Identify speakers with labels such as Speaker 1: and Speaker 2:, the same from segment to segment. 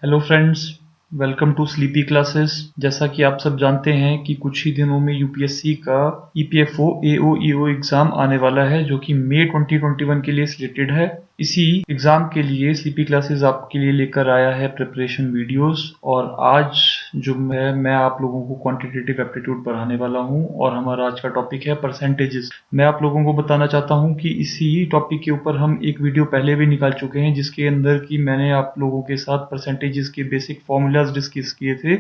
Speaker 1: Hello friends, welcome to sleepy classes. जैसा कि आप सब जानते हैं कि कुछ ही दिनों में यूपीएससी का ईपीएफओ एओईओ एग्जाम आने वाला है जो कि मई 2021 के लिए सिलेक्टेड है। इसी एग्जाम के लिए स्लीपी क्लासेस आपके लिए लेकर आया है प्रिपरेशन वीडियोस। और आज जो मैं आप लोगों को क्वांटिटेटिव एप्टीट्यूड पढ़ाने वाला हूं और हमारा आज का टॉपिक है परसेंटेजेस। मैं आप लोगों को बताना चाहता हूं कि इसी टॉपिक के ऊपर हम एक वीडियो पहले भी निकाल चुके हैं जिसके अंदर कि मैंने आप लोगों के साथ परसेंटेजेस के बेसिक फॉर्मूलाज डिस्कस किए थे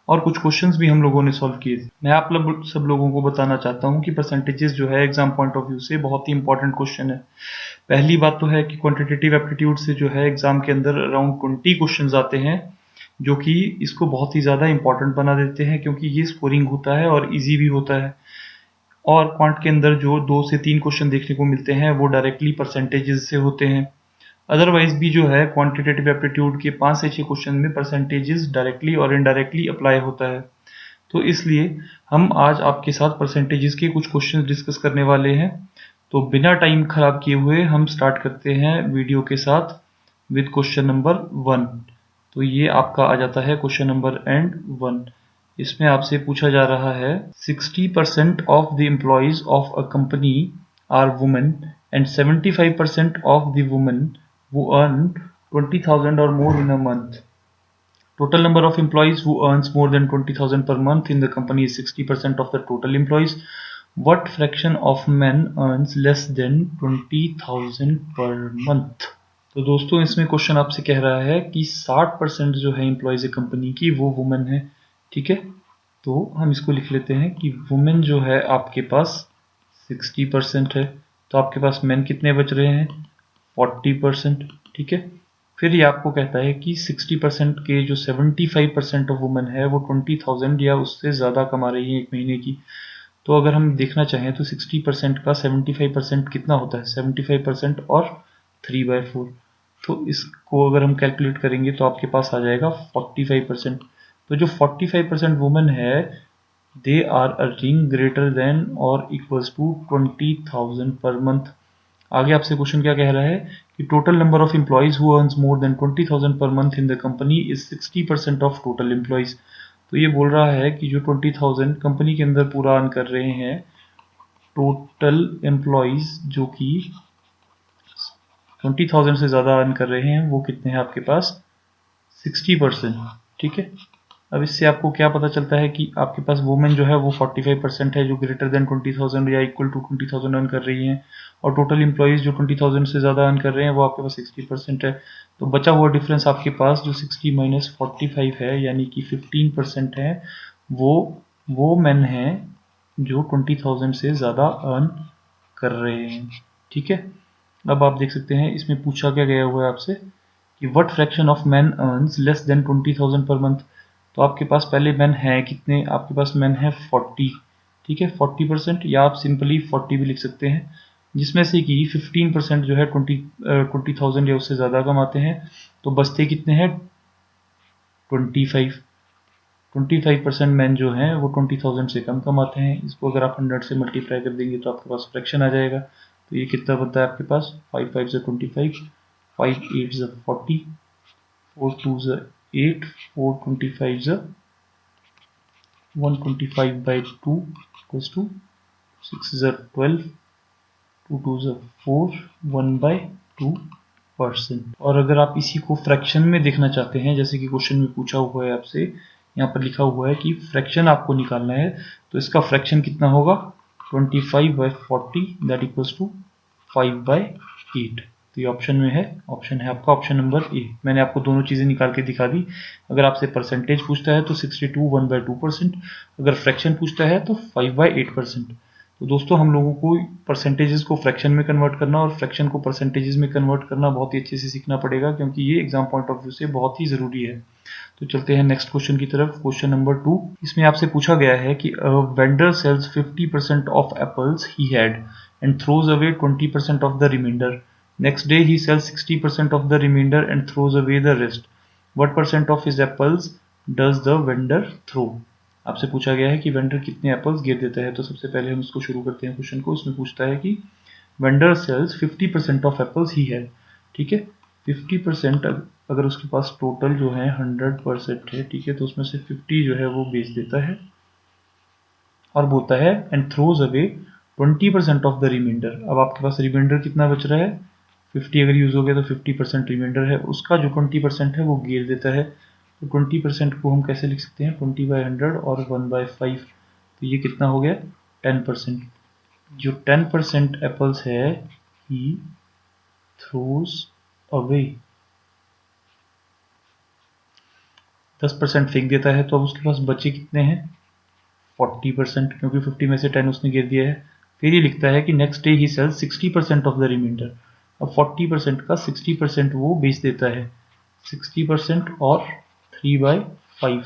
Speaker 1: और कुछ क्वेश्चंस भी हम लोगों ने सॉल्व किए थे। मैं आप सब लोगों को बताना चाहता हूं कि परसेंटेजेस जो है एग्जाम पॉइंट ऑफ व्यू से बहुत ही इंपॉर्टेंट क्वेश्चन है। पहली बात तो है कि क्वांटिटेटिव एप्टीट्यूड से जो है एग्जाम के अंदर अराउंड 20 क्वेश्चंस आते हैं जो कि इसको बहुत ही ज़्यादा इंपॉर्टेंट बना देते हैं क्योंकि ये स्कोरिंग होता है और इजी भी होता है। और क्वांट के अंदर जो 2 से 3 क्वेश्चन देखने को मिलते हैं वो डायरेक्टली परसेंटेजेस से होते हैं। अदरवाइज भी जो है क्वांटिटेटिव एप्टीट्यूड के 5 से 6 क्वेश्चन में परसेंटेजेस डायरेक्टली और इनडायरेक्टली अप्लाई होता है। तो इसलिए हम आज आपके साथ परसेंटेजेस के कुछ क्वेश्चन डिस्कस करने वाले हैं। तो बिना टाइम खराब किए हुए हम स्टार्ट करते हैं वीडियो के साथ विद क्वेश्चन नंबर 1। तो ये आपका आ जाता है क्वेश्चन नंबर एंड 1। इसमें आपसे पूछा जा रहा है 60% of the employees of a company are women and 75% of the women who earn 20,000 or more in a month. Total number of employees who earns more than 20,000 per month in the company is 60% of the total employees. What fraction of men earns less than 20,000 per month? तो दोस्तों इसमें question आपसे कह रहा है कि 60% जो है एम्प्लॉयज कंपनी की वो वुमेन है। ठीक है, तो हम इसको लिख लेते हैं कि वुमेन जो है आपके पास 60% है। तो आपके पास मेन कितने बच रहे हैं? 40%। ठीक है, फिर ये आपको कहता है कि 60% के जो 75% ऑफ वुमेन है वो 20,000 या उससे ज़्यादा कमा रही है एक महीने की। तो अगर हम देखना चाहें तो 60% का 75% कितना होता है? 75% और 3/4। तो इसको अगर हम कैलकुलेट करेंगे तो आपके पास आ जाएगा 45%। तो जो 45% वुमेन है they are earning greater than और इक्वल्स टू 20,000 पर मंथ। आगे आपसे क्वेश्चन क्या कह रहा है कि total number of employees who earns more than 20,000 पर month in the company is 60% of total employees. तो ये बोल रहा है कि जो 20,000 कंपनी के अंदर पूरा अर्न कर रहे हैं टोटल एम्प्लॉयज जो कि 20,000 से ज़्यादा अर्न कर रहे हैं वो कितने हैं आपके पास? 60%। ठीक है, अब इससे आपको क्या पता चलता है कि आपके पास वुमेन जो है वो 45% है जो ग्रेटर देन 20,000 या इक्वल टू 20,000 अर्न कर रही हैं और टोटल एम्प्लॉयज जो 20,000 से ज़्यादा अर्न कर रहे हैं वो आपके पास 60% है। तो बचा हुआ डिफरेंस आपके पास जो 60 माइनस 45 है यानी कि 15% है वो मेन हैं जो 20,000 से ज़्यादा अर्न कर रहे हैं। ठीक है, अब आप देख सकते हैं इसमें पूछा क्या गया हुआ है आपसे कि what fraction of man earns less than 20,000 पर मंथ। तो आपके पास पहले मैन है कितने? आपके पास मैन है 40। ठीक है, 40% या आप सिंपली 40 भी लिख सकते हैं जिसमें से कि 15% जो है 20,000 या उससे ज़्यादा कमाते हैं। तो बचते कितने हैं? 25। 25% मैन जो हैं वो 20,000 से कम कमाते हैं। इसको अगर आप 100 से मल्टीप्लाई कर देंगे तो आपके पास फ्रैक्शन आ जाएगा। तो ये कितना बनता है आपके पास? 5 5 से 25, 5 8 से 40, 4 2 से 8, 4 25 से 125/2 इक्वल्स टू 6 is 12, 2 2 is 4, 1/2%। और अगर आप इसी को फ्रैक्शन में देखना चाहते हैं जैसे कि क्वेश्चन में पूछा हुआ है आपसे, यहाँ पर लिखा हुआ है कि फ्रैक्शन आपको निकालना है तो इसका फ्रैक्शन कितना होगा? 25/40 दैट इक्वल्स टू 5/8। तो ये ऑप्शन में है, ऑप्शन है आपका ऑप्शन नंबर ए। मैंने आपको दोनों चीज़ें निकाल के दिखा दी। अगर आपसे परसेंटेज पूछता है तो 62 1/2%, अगर फ्रैक्शन पूछता है तो 5/8%। तो दोस्तों हम लोगों को परसेंटेजेस को फ्रैक्शन में कन्वर्ट करना और फ्रैक्शन को परसेंटेजेस में कन्वर्ट करना बहुत ही अच्छे से सीखना पड़ेगा क्योंकि ये एग्जाम पॉइंट ऑफ व्यू से बहुत ही ज़रूरी है। तो चलते हैं नेक्स्ट क्वेश्चन की तरफ। क्वेश्चन नंबर 2, इसमें आपसे पूछा गया है कि vendor sells 50% of apples he had and throws away 20% of the remainder. Next day he sells 60% of the remainder and throws away the rest. What percent of his apples does the vendor throw? आपसे पूछा गया है कि vendor कितने apples गिर देता है। तो सबसे पहले हम इसको शुरू करते हैं क्वेश्चन को। इसमें पूछता है कि vendor sells 50% of apples he had. ठीक है, 50% अगर उसके पास टोटल जो है 100% है, ठीक है, तो उसमें से 50 जो है वो बेच देता है और बोलता है and throws away 20% of the remainder. अब आपके पास रिमाइंडर कितना बच रहा है, 50 अगर यूज हो गया तो 50% रिमाइंडर है, उसका जो 20% है वो गिर देता है। तो 20% को हम कैसे लिख सकते हैं, 20/100 और 1/5, तो ये कितना हो गया 10%। जो 10% एप्पल्स है ही थ्रोज अवे, 10% फेंक देता है, तो अब उसके पास बचे कितने हैं 40%, क्योंकि 50 में से 10 उसने गिर दिया है। फिर ये लिखता है कि next day he sells 60% of the remainder. अब 40% का 60% वो बेच देता है, 60% और 3/5,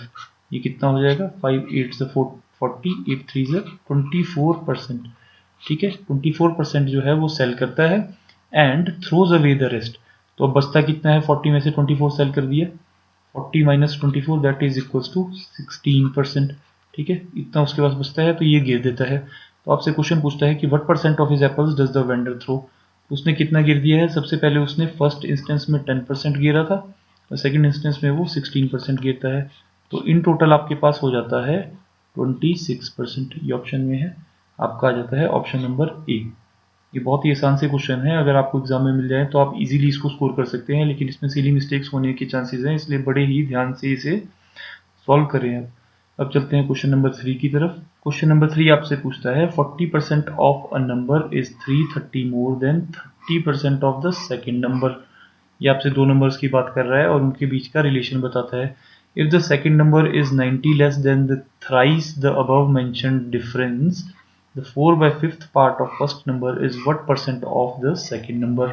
Speaker 1: ये कितना हो जाएगा 5 8 से 40, 8 3 से 24%, ठीक है, 24% जो है वो सेल करता है and throws away the rest. तो अब बचता कितना है, 40 में से 24 सेल कर दिया, 40 minus 24 that is equals to 16%, ठीक है, इतना उसके पास बचता है, तो ये गिर देता है। तो आपसे क्वेश्चन पूछता है कि what percent of his apples does the vendor throw. उसने कितना गिर दिया है, सबसे पहले उसने फर्स्ट इंस्टेंस में 10% गिरा था और सेकंड इंस्टेंस में वो 16% गिरता है, तो इन टोटल आपके पास हो जाता है 26%। ये ऑप्शन में है, आपका आ जाता है ऑप्शन नंबर ए। ये बहुत ही आसान से क्वेश्चन है, अगर आपको एग्जाम में मिल जाए तो आप इजीली इसको स्कोर कर सकते हैं, लेकिन इसमें सिली मिस्टेक्स होने के चांसेस हैं, इसलिए बड़े ही ध्यान से इसे सॉल्व करें। अब चलते हैं क्वेश्चन नंबर 3 की तरफ। क्वेश्चन नंबर 3 आपसे पूछता है 40% of a number is 330 more than 30% of the second number. ये आपसे दो नंबर्स की बात कर रहा है और उनके बीच का रिलेशन बताता है। If the second number is 90 less than the thrice the above mentioned difference, the 4/5 part of first number is what percent of the second number.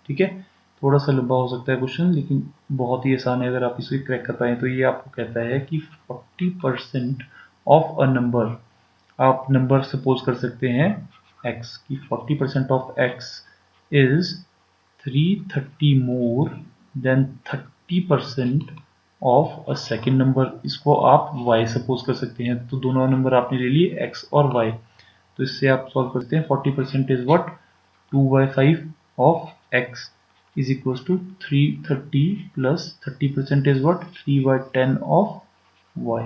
Speaker 1: ठीक है, थोड़ा सा लंबा हो सकता है क्वेश्चन, लेकिन बहुत ही आसान है अगर आप इसे क्रैक कर पाए। तो ये आपको कहता है कि 40% ऑफ अ नंबर, आप नंबर सपोज कर सकते हैं x की, 40% of x is 330 more than 30% of a second number. इसको आप y सपोज कर सकते हैं, तो दोनों नंबर आपने ले लिए x और y, तो इससे आप सॉल्व करते हैं 40% is what 2/5 of x is equals to 330 plus 30% is what 3/10 of y।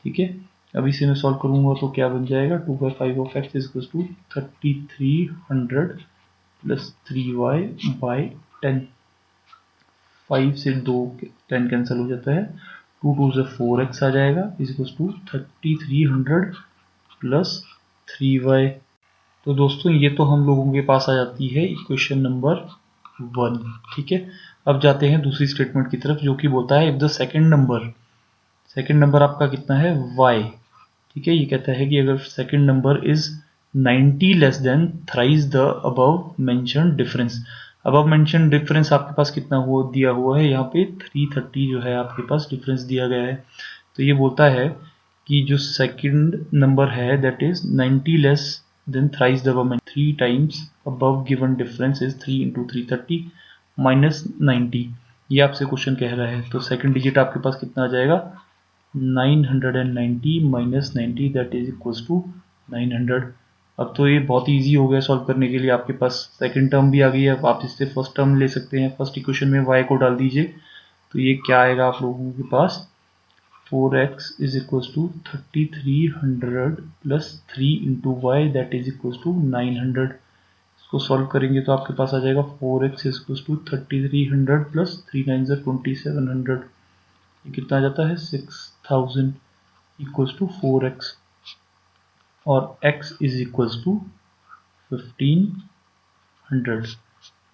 Speaker 1: ठीक है, अब इसे मैं सॉल्व करूंगा तो क्या बन जाएगा 2/5 of x is equals to 3300 plus 3y/10। 5 से 2 10 कैंसिल हो जाता है, 2 2 से 4x आ जाएगा is equals to 3300 plus 3y। तो दोस्तों ये तो हम लोगों के पास आ जाती है इक्वेशन नंबर 1। ठीक है, अब जाते हैं दूसरी स्टेटमेंट की तरफ, जो कि बोलता है इफ द सेकेंड नंबर आपका कितना है y। ठीक है, ये कहता है कि अगर second number is 90 less than thrice the above mentioned difference. Above mentioned difference आपके पास कितना हुआ दिया हुआ है, यहाँ पे 330 जो है आपके पास डिफरेंस दिया गया है। तो ये बोलता है कि जो सेकंड नंबर है that is 90 less than thrice the above, 3 times above given difference is 3 into 330 minus 90। ये आपसे क्वेश्चन कह रहा है, तो सेकंड डिजिट आपके पास कितना आ जाएगा 990 minus 90 that is equals to 900। अब तो ये बहुत ईजी हो गया सॉल्व करने के लिए, आपके पास सेकंड टर्म भी आ गई है, अब आप इससे फर्स्ट टर्म ले सकते हैं। फर्स्ट इक्वेशन में y को डाल दीजिए, तो ये क्या आएगा आप लोगों के पास 4x is equals to 3300 plus 3 into y that is equals to 900। इसको सॉल्व करेंगे तो आपके पास आ जाएगा 4x is equals to 3300 plus 3 9 2700। ये कितना आ जाता है 6000 इक्वल्स टू 4x और x इज इक्वल्स टू 1500।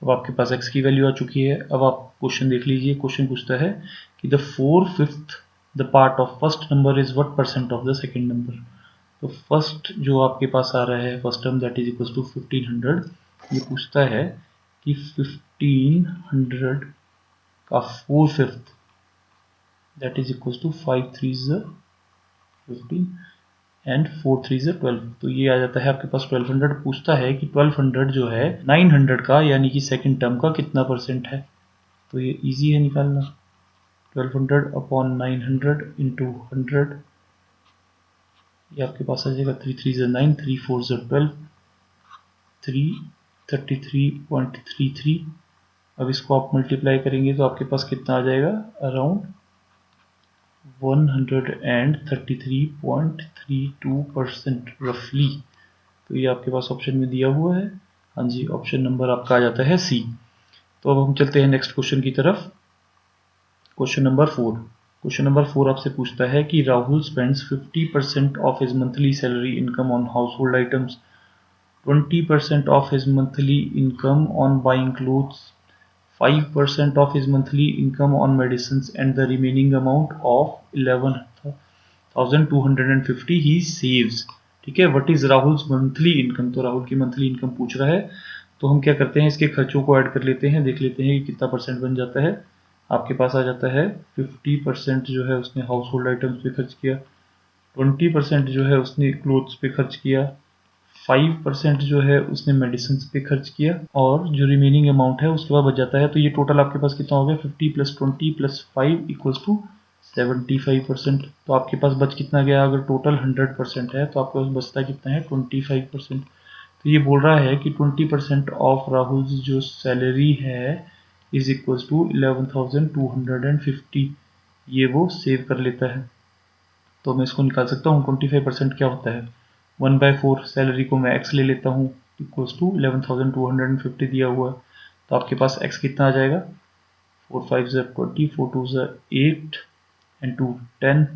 Speaker 1: अब आपके पास x की वैल्यू आ चुकी है। अब आप क्वेश्चन देख लीजिए, क्वेश्चन पूछता है कि the 4/5 the part of first number is what percent of the second number. तो फर्स्ट जो आपके पास आ रहा है first term that is equals to 1500, ये पूछता है कि 1500 का 4/5 that is equals to 5 3 15 and 4 3 12, तो ये आ जाता है आपके पास 1200। पूछता है कि 1200 जो है 900 का यानी कि सेकंड टर्म का कितना परसेंट है, तो ये इजी है निकालना। 1200 अपॉन 900 इंटू 100, ये आपके पास आ जाएगा 3 3 9 3 4 12, 333.33 अब इसको आप मल्टीप्लाई करेंगे तो आपके पास कितना आ जाएगा, अराउंड 133.32% रफली। तो ये आपके पास ऑप्शन में दिया हुआ है। हाँ जी, ऑप्शन नंबर आपका आ जाता है सी। तो अब हम चलते हैं नेक्स्ट क्वेश्चन की तरफ। Question number 4। क्वेश्चन नंबर 4 आपसे पूछता है कि Rahul spends 50% of his monthly salary income on house hold items, 20% of his monthly income on buying clothes, 5% of his monthly income on medicines, and the remaining amount of 11,250 he saves। ठीक है, what is Rahul's monthly income. तो राहुल की monthly income पूछ रहा है, तो हम क्या करते हैं, इसके खर्चों को ऐड कर लेते हैं, देख लेते हैं कि कितना परसेंट बन जाता है। आपके पास आ जाता है 50% जो है उसने हाउस होल्ड आइटम्स पे खर्च किया, 20% जो है उसने क्लोथ्स पे खर्च किया, 5% जो है उसने मेडिसिन पे खर्च किया, और जो रिमेनिंग अमाउंट है उसके बाद बच जाता है। तो ये टोटल आपके पास कितना हो गया, 50 + 20 + 5 = 75%। तो आपके पास बच कितना गया, अगर टोटल 100% है तो आपके पास बचता कितना है, 25%। तो ये बोल रहा है कि 20% ऑफ राहुल जो सैलरी है इज इक्वल टू 11,250, ये वो सेव कर लेता है। तो मैं इसको निकाल सकता हूँ, 25% क्या होता है, 1/4 सैलरी को मैं x ले लेता हूँ, इक्वल्स टू 11,250 दिया हुआ है। तो आपके पास x कितना आ जाएगा, 4 5 ज़ा 20, 4 2 ज़ा 8 एंड 2 10,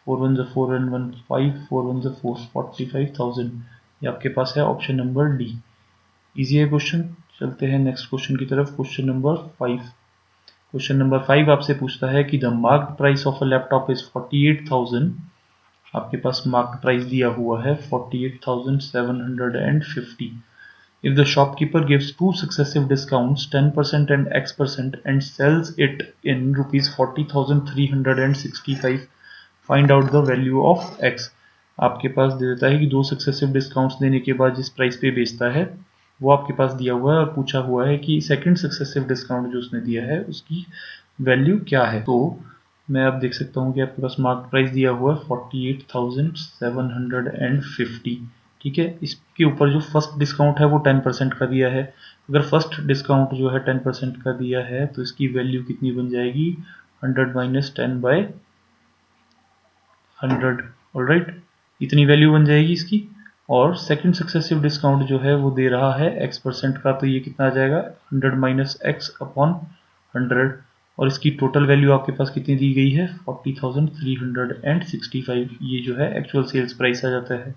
Speaker 1: 4 1 ज़ा 4 एंड 1 5, 4 1 ज़ा 4, 45,000। ये आपके पास है ऑप्शन नंबर डी। इजी है क्वेश्चन। चलते हैं नेक्स्ट क्वेश्चन की तरफ। Question number 5। क्वेश्चन नंबर 5 आपसे पूछता है कि the market price of a laptop is 48,000। आपके पास मार्केट प्राइस दिया हुआ है 48,750। If the shopkeeper gives two successive discounts, 10% and X%, and sells it in rupees 40,365, find out the value of X। आपके पास दे देता है कि दो सक्सेसिव डिस्काउंट्स देने के बाद जिस प्राइस पे बेचता है वो आपके पास दिया हुआ है, और पूछा हुआ है कि सेकंड सक्सेसिव डिस्काउंट जो उसने दिया है उसकी वैल्यू क्या है। तो मैं अब देख सकता हूँ कि आपके पास मार्केट प्राइस दिया हुआ है 48,750। ठीक है, इसके ऊपर जो फर्स्ट डिस्काउंट है वो 10% का दिया है। अगर फर्स्ट डिस्काउंट जो है 10% का दिया है तो इसकी वैल्यू कितनी बन जाएगी, 100 - 10/100। ऑलराइट, इतनी वैल्यू बन जाएगी इसकी। और सेकंड सक्सेसिव डिस्काउंट जो है वो दे रहा है x% का, तो ये कितना आ जाएगा, 100 - x/100। और इसकी टोटल वैल्यू आपके पास कितनी दी गई है, 40,365। ये जो है एक्चुअल सेल्स प्राइस आ जाता है।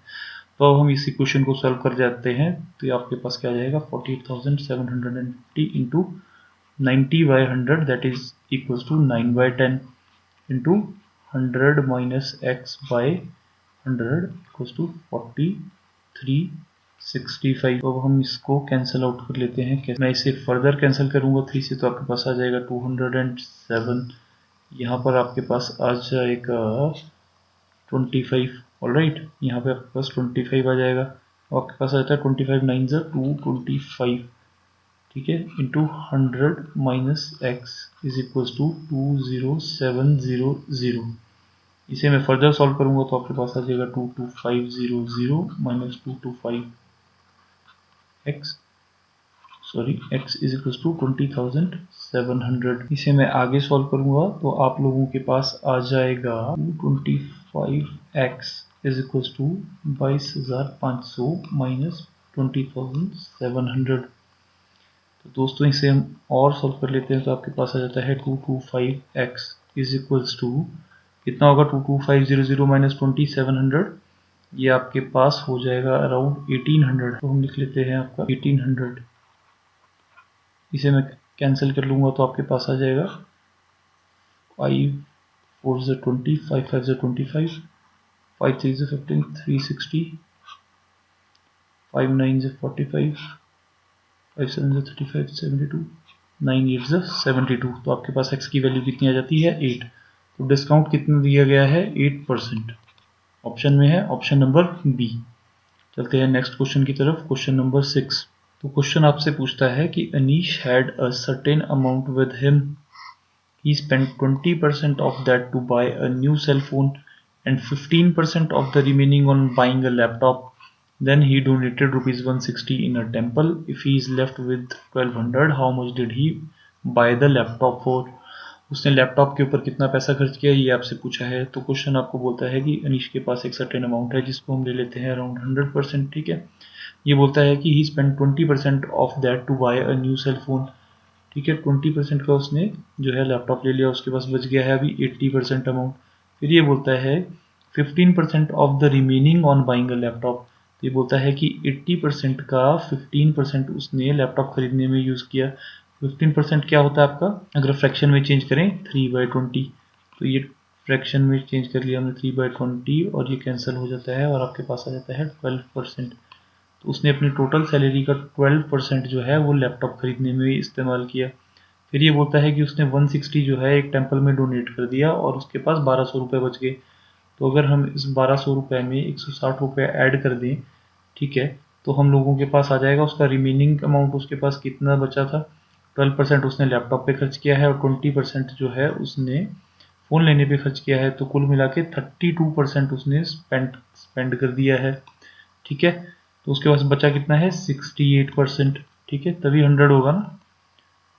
Speaker 1: तो अब हम इसी क्वेश्चन को सॉल्व कर जाते हैं। तो ये आपके पास क्या आ जाएगा, 48,750 into 90/100, that is equals to 9/10 into 100 - x/100 equals to 4365। तो अब हम इसको कैंसिल आउट कर लेते हैं। मैं इसे फर्दर कैंसिल करूंगा 3 से, तो आपके पास आ जाएगा 207। यहाँ पर आपके पास आ जाएगा 25। ऑलराइट, यहाँ पे आपके पास 25 आ जाएगा। आपके पास आ जाता है 25 9 ज़ा 225। ठीक है, into 100 - x is equals to 20700। इसे मैं फर्दर सॉल्व करूंगा तो आपके पास आ जाएगा 22500 - 225x, sorry x is equals to 20,700। इसे मैं आगे सॉल्व करूंगा तो आप लोगों के पास आ जाएगा 225x इज इक्वल्स टू 22,500 - 20,700। तो दोस्तों इसे हम और सॉल्व कर लेते हैं तो आपके पास आ जाता है 225x इज इक्वल्स टू कितना होगा, 22500 - 2700, ये आपके पास हो जाएगा अराउंड 1800। तो हम लिख लेते हैं आपका 1800। इसे मैं कैंसिल कर लूंगा तो आपके पास आ जाएगा 5 4 ज़ा 20, 5 5 ज़ा 25, 5 3 ज़ा 15, 360, 5 9 ज़ा 45, 5 7 ज़ा 35, 72, 9 8 ज़ा 72। तो आपके पास x की वैल्यू कितनी आ जाती है, 8। तो डिस्काउंट कितना दिया गया है, 8%। ऑप्शन में है ऑप्शन नंबर बी। चलते हैं नेक्स्ट क्वेश्चन की तरफ। Question number 6। तो क्वेश्चन आपसे पूछता है कि Anish had a certain amount with him, he spent 20% of that to buy a new cell phone and 15% of the remaining on buying a laptop. Then he donated rupees 160 in a temple. If he is left with 1200, how much did he buy the laptop for? उसने laptop के ऊपर कितना पैसा खर्च किया ये आपसे पूछा है। तो क्वेश्चन आपको बोलता है कि अनीश के पास एक सर्टेन अमाउंट है जिसको हम ले लेते हैं अराउंड 100%। ठीक है, ये बोलता है कि he spend 20% of that to buy a new cell phone. ठीक है, 20% का उसने जो है लैपटॉप ले लिया, उसके पास बच गया है अभी 80% अमाउंट। फिर ये बोलता है 15% of the remaining on buying a laptop. तो ये बोलता है कि 80% का 15% उसने लैपटॉप खरीदने में यूज़ किया। 15% क्या होता है आपका, अगर फ्रैक्शन में चेंज करें 3/20, तो ये फ्रैक्शन में चेंज कर लिया हमने 3/20 और ये कैंसिल हो जाता है और आपके पास आ जाता है 12%। तो उसने अपनी टोटल सैलरी का 12% जो है वो लैपटॉप खरीदने में इस्तेमाल किया। फिर ये बोलता है कि उसने 160 जो है एक टेम्पल में डोनेट कर दिया और उसके पास 1200 रुपये बच गए। तो अगर हम इस 1200 रुपये में 160 रुपये ऐड कर दें, ठीक है, तो हम लोगों के पास आ जाएगा उसका रिमेनिंग अमाउंट उसके पास कितना बचा था। 12% उसने लैपटॉप पे खर्च किया है और 20% जो है उसने फ़ोन लेने पे खर्च किया है। तो कुल मिला के 32% उसने स्पेंड कर दिया है। ठीक है, तो उसके पास बचा कितना है 68%। ठीक है, तभी 100 होगा ना।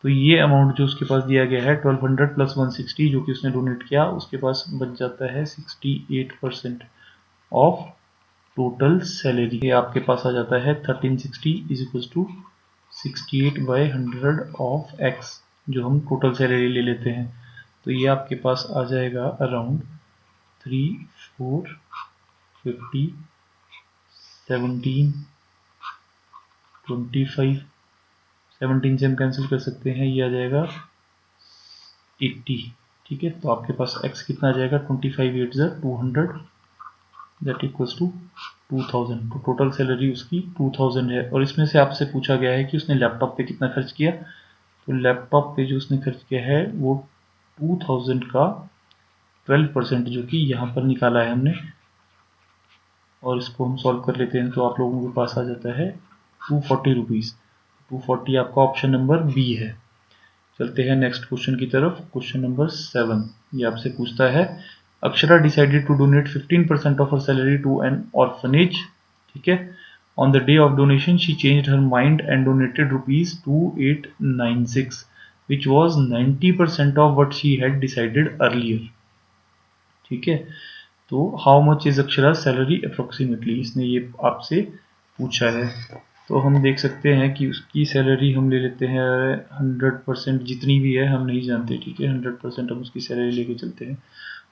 Speaker 1: तो ये अमाउंट जो उसके पास दिया गया है 1200 प्लस 160 जो कि उसने डोनेट किया, उसके पास बच जाता है 68% ऑफ टोटल सैलरी। ये आपके पास आ जाता है 1360 is equal to 68/100 of x, जो हम टोटल सैलरी ले लेते हैं। तो ये आपके पास आ जाएगा अराउंड 3, 4, 50, 17, 25, 17 से हम कैंसिल कर सकते हैं, ये आ जाएगा 80। ठीक है, तो आपके पास x कितना आ जाएगा 25 8 200 दैट इक्वल्स टू 2000। तो टोटल सैलरी उसकी 2000 है। और इसमें से आपसे पूछा गया है कि उसने लैपटॉप पे कितना खर्च किया। तो लैपटॉप पे जो उसने खर्च किया है वो 2000 का 12% जो कि यहाँ पर निकाला है हमने, और इसको हम सॉल्व कर लेते हैं तो आप लोगों के पास आ जाता है 240 रुपीज़। 240 आपका ऑप्शन नंबर बी है। चलते हैं नेक्स्ट क्वेश्चन की तरफ। क्वेश्चन नंबर 7 ये आपसे पूछता है Akshara decided to donate 15% of her salary to an orphanage. ठीक है, on the day of donation she changed her mind and donated rupees 2896 which was 90% of what she had decided earlier. ठीक है, तो how much is Akshara salary approximately, इसने ये आपसे पूछा है। तो हम देख सकते हैं कि उसकी सैलरी हम ले लेते हैं 100%, जितनी भी है हम नहीं जानते। ठीक है, 100% हम उसकी सैलरी लेके चलते हैं।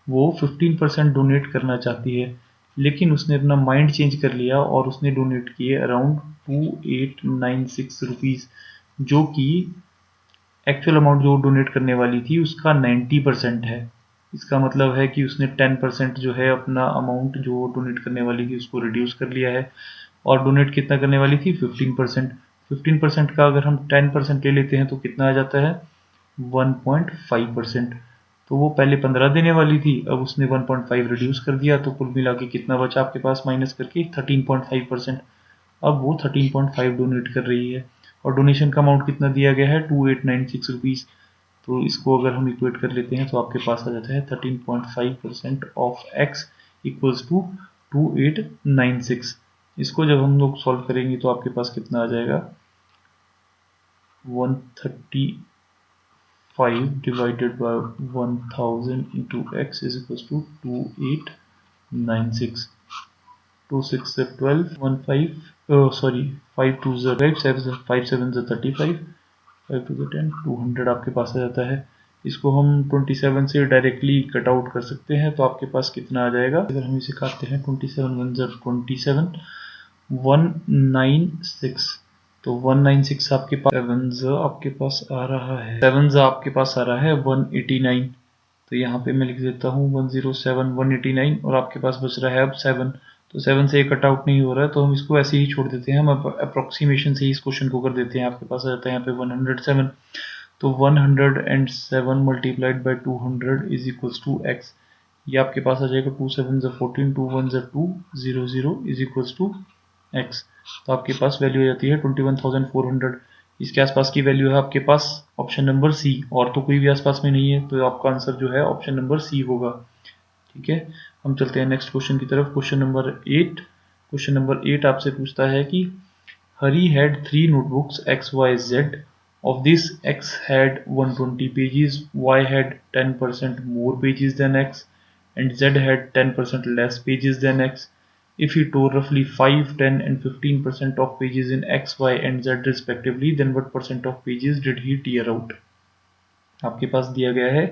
Speaker 1: वो 15% डोनेट करना चाहती है, लेकिन उसने अपना माइंड चेंज कर लिया और उसने डोनेट किए अराउंड 2896 रुपीज़, जो कि एक्चुअल अमाउंट जो डोनेट करने वाली थी उसका 90% है। इसका मतलब है कि उसने 10% जो है अपना अमाउंट जो डोनेट करने वाली थी उसको रिड्यूस कर लिया है। और डोनेट कितना करने वाली थी 15%। 15% का अगर हम 10% ले लेते हैं तो कितना आ जाता है 1.5%। तो वो पहले 15 देने वाली थी, अब उसने 1.5 रिड्यूस कर दिया, तो कुल मिला के कितना बचा आपके पास माइनस करके 13.5%। अब वो 13.5 डोनेट कर रही है और डोनेशन का अमाउंट कितना दिया गया है 2896 रुपीज़। तो इसको अगर हम इक्वेट कर लेते हैं तो आपके पास आ जाता है 13.5% ऑफ x इक्वल्स टू 2896। इसको जब हम लोग सॉल्व करेंगे तो आपके पास कितना आ जाएगा 135 divided by 1000 into x is equals to 2896। 2 6 से 12 5 2 5 7 35 5 2 10 200 आपके पास आ जाता है। इसको हम 27 से डायरेक्टली कट आउट कर सकते हैं, तो आपके पास कितना आ जाएगा अगर हम इसे काटते हैं 27 1 27 196। तो 196 आपके पास 7 आपके पास आ रहा है 7 आपके पास आ रहा है 189। तो यहाँ पे मैं लिख देता हूँ 107 189 और आपके पास बच रहा है अब 7। तो 7 से कट आउट नहीं हो रहा है तो हम इसको ऐसे ही छोड़ देते हैं, हम अप्रोक्सीमेशन से ही इस क्वेश्चन को कर देते हैं। आपके पास आ जाता है यहाँ पे 107। तो 107 multiplied by 200 is equals to x. ये आपके पास आ जाएगा 2 7 14 2 1 2 0 0 इज इक्वल्स टू एक्स। तो आपके पास वैल्यू हो जाती है 21,400। इसके आसपास की वैल्यू है आपके पास ऑप्शन नंबर सी, और तो कोई भी आसपास में नहीं है, तो आपका आंसर जो है ऑप्शन नंबर सी होगा। ठीक है, हम चलते हैं नेक्स्ट क्वेश्चन की तरफ। Question number 8। क्वेश्चन नंबर 8 आपसे पूछता है कि हरी had 3 notebooks X, Y, Z. Of this, X had 120 pages, Y had 10% more pages than X, and Z had 10% less pages than X. If he tore roughly 5, 10, and 15% of pages in X, Y, and Z respectively, then what percent of pages did he tear out? आपके पास दिया गया है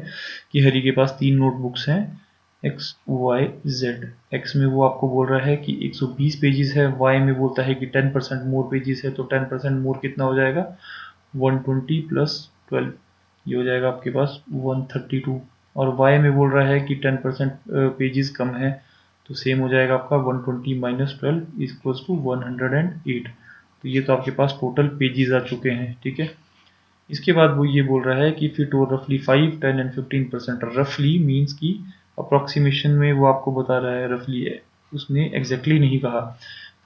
Speaker 1: कि हरी के पास 3 notebooks हैं x y Z. X में वो आपको बोल रहा है कि 120 पेजेस है, वाई में बोलता है कि 10% मोर पेजेस है, तो 10% मोर कितना हो जाएगा 120 प्लस 12, ये हो जाएगा आपके पास 132। और वाई में बोल रहा है कि 10% पेजेस कम है, तो सेम हो जाएगा आपका 120 माइनस 12 इक्वल्स टू 108। तो ये तो आपके पास टोटल पेजेस आ चुके हैं, ठीक है। इसके बाद वो ये बोल रहा है कि फिट और रफली 5, 10 एंड 15%। रफली मीन्स की अप्रोक्सीमेशन में वो आपको बता रहा है, रफली है, उसने एग्जैक्टली नहीं कहा।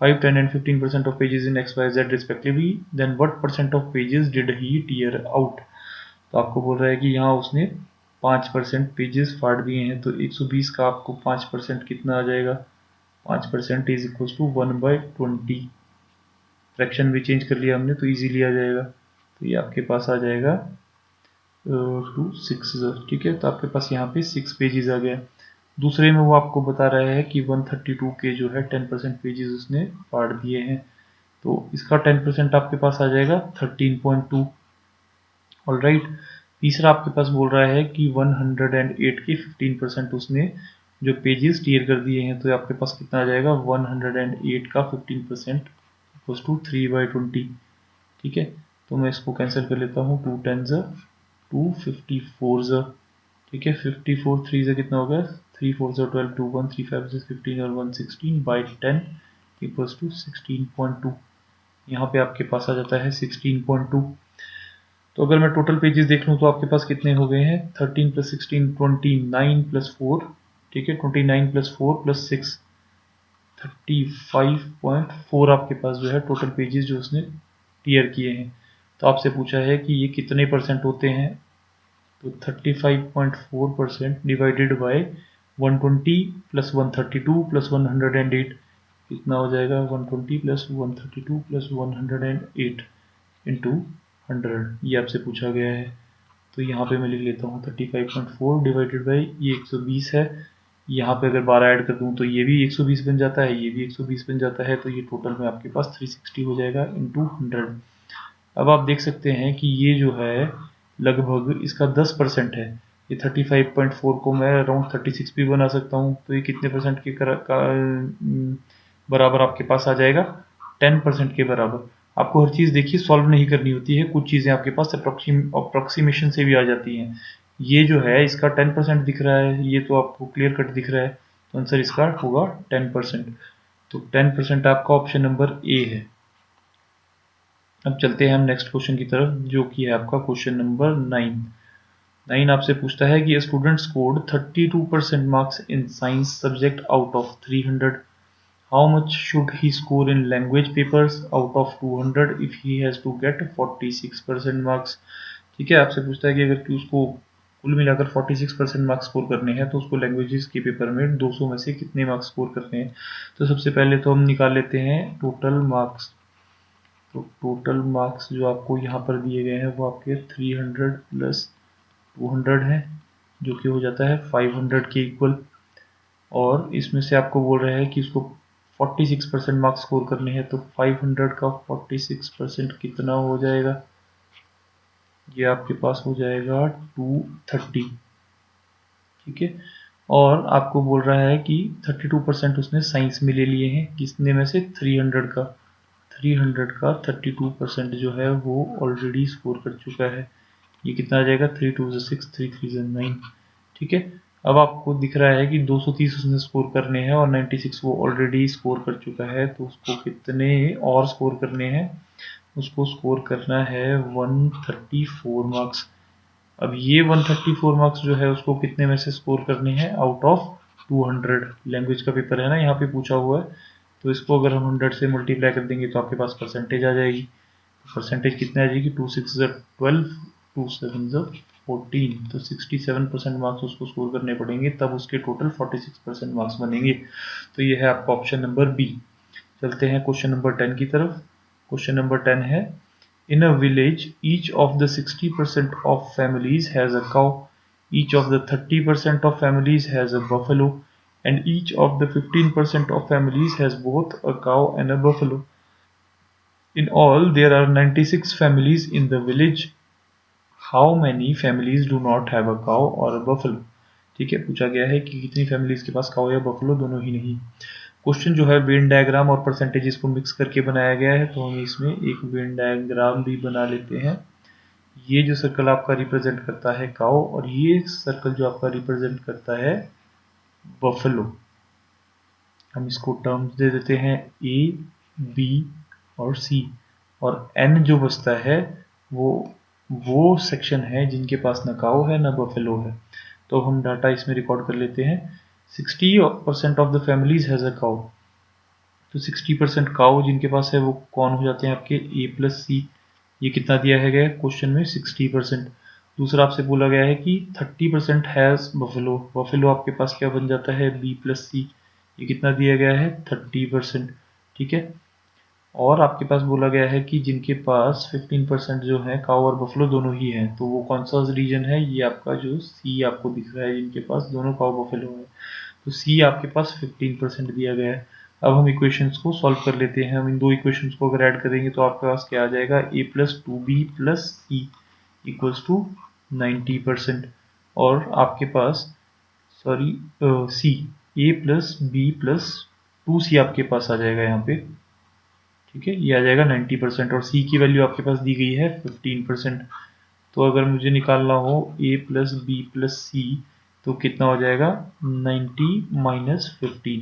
Speaker 1: 5, 10 and 15% of pages in x y z respectively, then what percent of pages did he tear out. तो आपको बोल रहा है कि यहाँ उसने 5% पेजेस फाड़ दिए हैं, तो 120 का आपको 5% कितना आ जाएगा, 5% इज इक्वल टू 1/20। फ्रैक्शन भी चेंज कर लिया हमने तो इजीली आ जाएगा, तो ये आपके पास आ जाएगा 6, ठीक है। तो आपके पास यहाँ पे 6 पेजेस आ गया। दूसरे में वो आपको बता रहा है कि 132 के जो है 10% पेजेस उसने फाड़ दिए हैं, तो इसका 10% आपके पास आ जाएगा 13.2। ऑलराइट। तीसरा आपके पास बोल रहा है कि 108 के 15% उसने जो पेजेस टीयर कर दिए हैं, तो आपके पास कितना आ जाएगा 108 का 15% इक्वल्स टू 3/20, ठीक है। तो मैं इसको कैंसिल कर लेता हूँ, 2 10 254, ठीक है। 54 3 से कितना हो गया, 3 4 12, 2 1 3 5 6 15 और 116/10 इक्वल्स टू 16.2। यहाँ पे आपके पास आ जाता है 16.2। तो अगर मैं टोटल पेजेस देख लूँ तो आपके पास कितने हो गए हैं, 13 प्लस 16 29 प्लस 4, ठीक है, 29 प्लस 4 प्लस 6 35.4 आपके पास जो है टोटल पेजेस जो उसने टीयर किए हैं। तो आपसे पूछा है कि ये कितने परसेंट होते हैं, तो 35.4% डिवाइडेड बाय 120 प्लस 132 प्लस 108 कितना हो जाएगा, 120 प्लस 132 प्लस 108 इंटू 100, ये आपसे पूछा गया है। तो यहाँ पे मैं लिख लेता हूँ 35.4 डिवाइडेड बाई ये 120 है, यहाँ पे अगर 12 ऐड कर दूँ तो ये भी 120 बन जाता है, ये भी 120 बन जाता है, तो ये टोटल में आपके पास 360 हो जाएगा इंटू 100। अब आप देख सकते हैं कि ये जो है लगभग इसका 10% है। ये 35.4 को मैं अराउंड 36 भी बना सकता हूँ, तो ये कितने परसेंट के बराबर आपके पास आ जाएगा, 10% के बराबर। आपको हर चीज़ देखिए सॉल्व नहीं करनी होती है, कुछ चीज़ें आपके पास अप्रोक्सीमेशन से भी आ जाती हैं। ये जो है इसका 10% दिख रहा है, ये तो आपको क्लियर कट दिख रहा है, तो आंसर इसका होगा 10%। तो 10% आपका ऑप्शन नंबर ए है। अब चलते हैं हम नेक्स्ट क्वेश्चन की तरफ, जो कि है आपका क्वेश्चन नंबर 9 आपसे पूछता है कि student scored 32% marks in science subject out of 300। How much should he score in language papers out of 200 if he has to get 46% marks. ठीक है, आपसे पूछता है कि अगर उसको कुल मिलाकर 46% मार्क्स स्कोर करने हैं तो उसको लैंग्वेजेस के पेपर में 200 में से कितने मार्क्स स्कोर करने हैं। तो सबसे पहले तो हम निकाल लेते हैं टोटल मार्क्स। तो टोटल मार्क्स जो आपको यहाँ पर दिए गए हैं वो आपके 300 प्लस 200 है, जो कि हो जाता है 500 के इक्वल। और इसमें से आपको बोल रहे हैं कि इसको 46% मार्क्स स्कोर करने हैं, तो 500 का 46% कितना हो जाएगा, ये आपके पास हो जाएगा 230, ठीक है। और आपको बोल रहा है कि 32% उसने साइंस में ले लिए हैं, किसने में से 300 का, 300 का 32% जो है वो ऑलरेडी स्कोर कर चुका है। ये कितना आ जाएगा, 3 2 6 3 3 9, ठीक है। अब आपको दिख रहा है कि 230 उसने स्कोर करने हैं और 96 वो ऑलरेडी स्कोर कर चुका है, तो उसको कितने और स्कोर करने हैं, उसको स्कोर करना है 134 मार्क्स। अब ये 134 मार्क्स जो है उसको कितने में से स्कोर करने हैं, आउट ऑफ 200। लैंग्वेज का पेपर है ना, यहाँ पे पूछा हुआ है, तो इसको अगर हम 100 से मल्टीप्लाई कर देंगे तो आपके पास परसेंटेज आ जाएगी। परसेंटेज कितना आ जाएगी, 2 6 12, 2 7 14, तो 67% मार्क्स उसको स्कोर करने पड़ेंगे, तब उसके टोटल 46% मार्क्स बनेंगे। तो ये है आपका ऑप्शन नंबर बी। चलते हैं क्वेश्चन नंबर 10 की तरफ। क्वेश्चन नंबर 10 है, in a village each of the 60% of families has a cow, each of the 30% of families has a buffalo, and each of the 15% of families has both a cow and a buffalo. In all there are 96 families in the village, how many families do not have a cow और a buffalo. ठीक है, पूछा गया है कि कितनी families के पास cow या बफलो दोनों ही नहीं। क्वेश्चन जो है वेन डायग्राम और परसेंटेजेस को मिक्स करके बनाया गया है, तो हम इसमें एक वेन डायग्राम भी बना लेते हैं। ये जो सर्कल आपका रिप्रेजेंट करता है काउ, और ये सर्कल जो आपका रिप्रेजेंट करता है बफलो। हम इसको टर्म्स दे देते हैं ए, बी और सी, और एन जो बचता है वो सेक्शन है जिनके पास ना काउ है ना बफेलो है। तो हम डाटा इसमें रिकॉर्ड कर लेते हैं। 60% of the families has a cow, तो 60% काउ जिनके पास है वो कौन हो जाते हैं आपके ए प्लस सी। ये कितना दिया है गया क्वेश्चन में 60%। दूसरा आपसे बोला गया है कि 30% हैज बफेलो, बफेलो आपके पास क्या बन जाता है बी प्लस सी। ये कितना दिया गया है 30%। ठीक है, और आपके पास बोला गया है कि जिनके पास 15% जो है काऊ और बफलो दोनों ही हैं, तो वो कौन सा रीजन है, ये आपका जो सी आपको दिख रहा है जिनके पास दोनों काऊ बफलो है। तो सी आपके पास 15% दिया गया है। अब हम इक्वेशंस को सॉल्व कर लेते हैं। हम इन दो इक्वेशंस को अगर ऐड करेंगे तो आपके पास क्या आ जाएगा, A plus 2b plus C equals to 90%। और आपके पास sorry C, A plus B plus 2c आपके पास आ जाएगा यहाँ पे। ठीक है, ये आ जाएगा 90%, और सी की वैल्यू आपके पास दी गई है 15%। तो अगर मुझे निकालना हो a प्लस बी प्लस सी, तो कितना हो जाएगा 90 माइनस 15,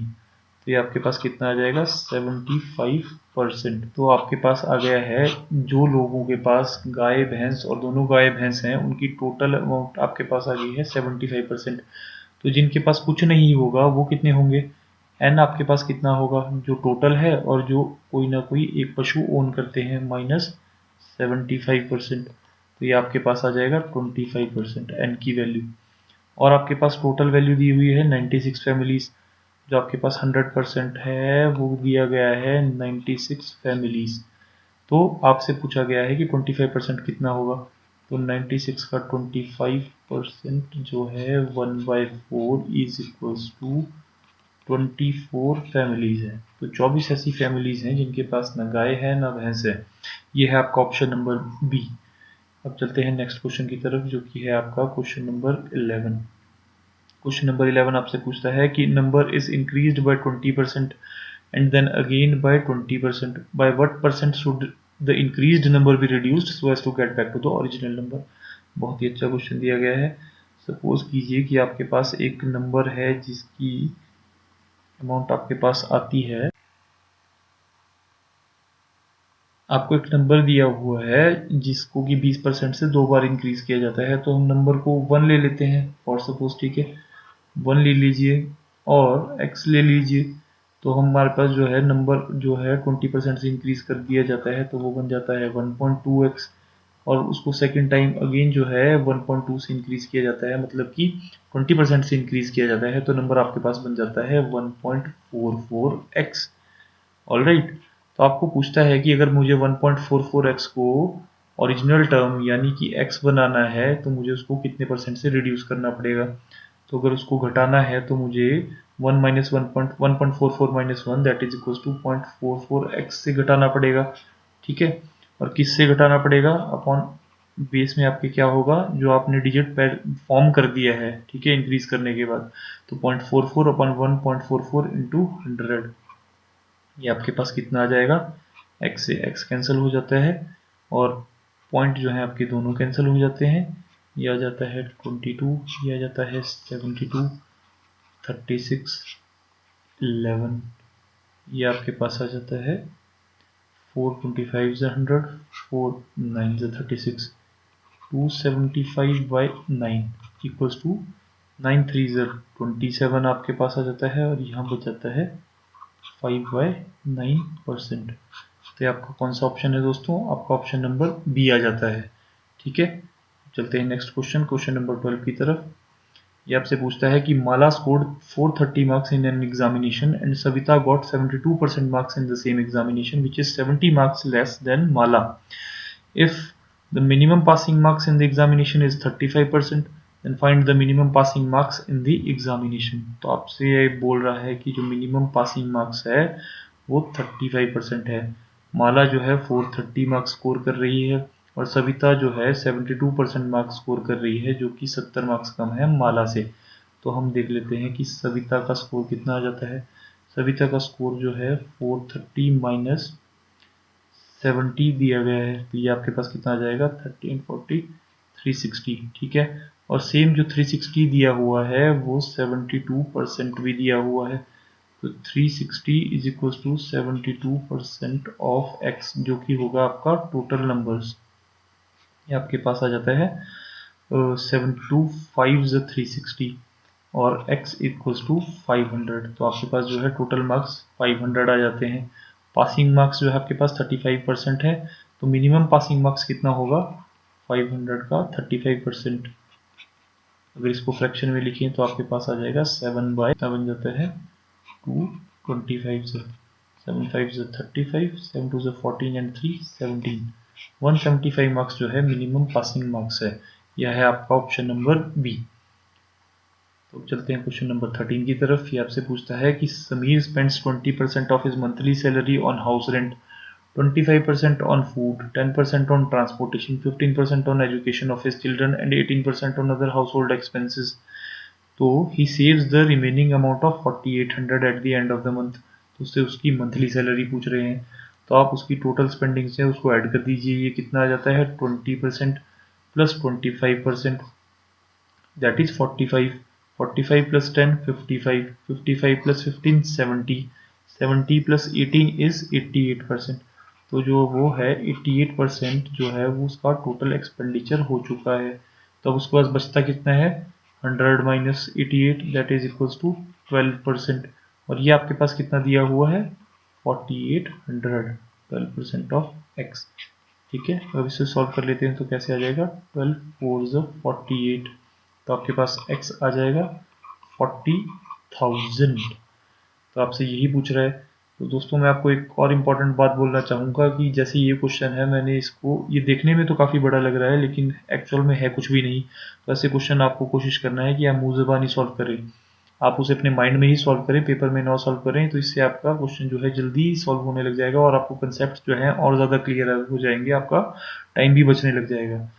Speaker 1: तो ये आपके पास कितना आ जाएगा 75%। तो आपके पास आ गया है जो लोगों के पास गाय भैंस और दोनों गाय भैंस हैं उनकी टोटल अमाउंट आपके पास आ गई है 75%। तो जिनके पास कुछ नहीं होगा वो कितने होंगे, एन आपके पास कितना होगा जो टोटल है और जो कोई ना कोई एक पशु ओन करते हैं माइनस 75%, तो ये आपके पास आ जाएगा 25% एन की वैल्यू। और आपके पास टोटल वैल्यू दी हुई है 96 फैमिलीज, जो आपके पास 100% है वो दिया गया है 96 फैमिलीज। तो आपसे पूछा गया है कि 25% कितना होगा, तो 96 का 25% जो है 1/4 इज इक्वल्स टू 24 फैमिलीज है। तो 24 ऐसी फैमिलीज हैं जिनके पास ना गाय है ना भैंस है। ये है आपका ऑप्शन नंबर बी। अब चलते हैं नेक्स्ट क्वेश्चन की तरफ, जो कि है आपका क्वेश्चन नंबर 11। क्वेश्चन नंबर 11 आपसे पूछता है कि number is increased by 20% and then again by 20%, by what percent should the increased number be reduced so as to get back to the original number. बहुत ही अच्छा क्वेश्चन दिया गया है। सपोज कीजिए कि आपके पास एक नंबर है जिसकी अमाउंट आपके पास आती है, आपको एक नंबर दिया हुआ है जिसको कि 20% से 2 बार इंक्रीज किया जाता है। तो हम नंबर को 1 ले लेते हैं फॉर सपोज, ठीक है 1 ले लीजिए और x ले लीजिए। तो हमारे पास जो है नंबर जो है 20% से इंक्रीज कर दिया जाता है, तो वो बन जाता है 1.2x। और उसको सेकेंड टाइम अगेन जो है 1.2 से इंक्रीज किया जाता है, मतलब कि 20% से इंक्रीज किया जाता है, तो नंबर आपके पास बन जाता है 1.44x। ऑल राइट, तो आपको पूछता है कि अगर मुझे 1.44x को ओरिजिनल टर्म यानी कि x बनाना है तो मुझे उसको कितने परसेंट से रिड्यूस करना पड़ेगा। तो अगर उसको घटाना है तो मुझे 1 minus 1.44 minus 1 that is equal to 0.44x से घटाना पड़ेगा। ठीक है, और किससे घटाना पड़ेगा, अपॉन बेस में आपके क्या होगा जो आपने डिजिट फॉर्म कर दिया है, ठीक है इंक्रीज करने के बाद। तो 0.44 अपॉन 1.44 इंटू 100, ये आपके पास कितना आ जाएगा, x से x कैंसिल हो जाता है और पॉइंट जो है आपके दोनों कैंसिल हो जाते हैं। ये आ जाता है 22, ये आ जाता है 72, 36, 11, ये आपके पास आ जाता है 425 is 100, 4 9 is 36, 275 by 9 equals to 9 3 is 27 आपके पास आ जाता है, और यहाँ बच जाता है 5/9%। तो आपका कौन सा ऑप्शन है दोस्तों, आपका ऑप्शन नंबर बी आ जाता है। ठीक है, चलते हैं नेक्स्ट क्वेश्चन, क्वेश्चन नंबर 12 की तरफ। ये आपसे पूछता है कि माला scored 430 marks in an examination and Savita got 72% marks in the same examination, which is 70 marks less than Mala. If the minimum passing marks in the examination is 35%, then find the minimum passing marks in the examination. तो आपसे ये बोल रहा है कि जो minimum passing marks है वो 35% है। माला जो है 430 मार्क्स स्कोर कर रही है और सविता जो है 72% मार्क्स स्कोर कर रही है, जो कि 70 मार्क्स कम है माला से। तो हम देख लेते हैं कि सविता का स्कोर कितना आ जाता है। सविता का स्कोर जो है 430 माइनस 70 दिया गया है, तो ये आपके पास कितना आ जाएगा 1340 360, ठीक है। और सेम जो 360 दिया हुआ है वो 72% भी दिया हुआ है, तो 360 is equal to 72% of x, जो कि होगा आपका टोटल नंबर्स। ये आपके पास आ जाता है 72 5 360 और x इक्वल्स टू 500, तो आपके पास जो है टोटल मार्क्स 500 आ जाते हैं। पासिंग मार्क्स जो है आपके पास 35% है, तो मिनिमम पासिंग मार्क्स कितना होगा 500 का 35%। अगर इसको फ्रैक्शन में लिखें तो आपके पास आ जाएगा 7/, बन जाता है 225 से 7 5 35, 7 2 14 एंड 3 17। 175 मार्क्स जो है मिनिमम पासिंग मार्क्स है। यह है आपका ऑप्शन नंबर बी। तो चलते हैं क्वेश्चन नंबर 13 की तरफ। ये आपसे पूछता है कि Sameer spends 20% of his monthly salary on house rent, 25% on food, 10% on transportation, 15% on education of his children and 18% on other household expenses. तो he saves the remaining amount of 4800 at the end of the month। तो उससे उसकी monthly salary पूछ रहे हैं, तो आप उसकी टोटल स्पेंडिंग से उसको ऐड कर दीजिए। ये कितना आ जाता है 20% plus 25%, that is 45, 45 plus 10 55, 55 plus 15 70, 70 plus 18 is 88%। तो जो वो है 88% जो है वो उसका टोटल एक्सपेंडिचर हो चुका है। तो अब उसके पास बचता कितना है 100 minus 88, that is equals to 12%। और ये आपके पास कितना दिया हुआ है 4800, 12% ऑफ एक्स, ठीक है। अब इसे सॉल्व कर लेते हैं तो कैसे आ जाएगा 12 4 48, तो आपके पास x आ जाएगा 40,000। तो आपसे यही पूछ रहा है। तो दोस्तों मैं आपको एक और इम्पॉर्टेंट बात बोलना चाहूँगा कि जैसे ये क्वेश्चन है, मैंने इसको, ये देखने में तो काफ़ी बड़ा लग रहा है लेकिन एक्चुअल में है कुछ भी नहीं। तो ऐसे क्वेश्चन आपको कोशिश करना है कि आप मुँह ज़बानी सॉल्व करें, आप उसे अपने माइंड में ही सॉल्व करें, पेपर में ना सॉल्व करें। तो इससे आपका क्वेश्चन जो है जल्दी सॉल्व होने लग जाएगा और आपको कंसेप्ट जो है और ज़्यादा क्लियर हो जाएंगे, आपका टाइम भी बचने लग जाएगा।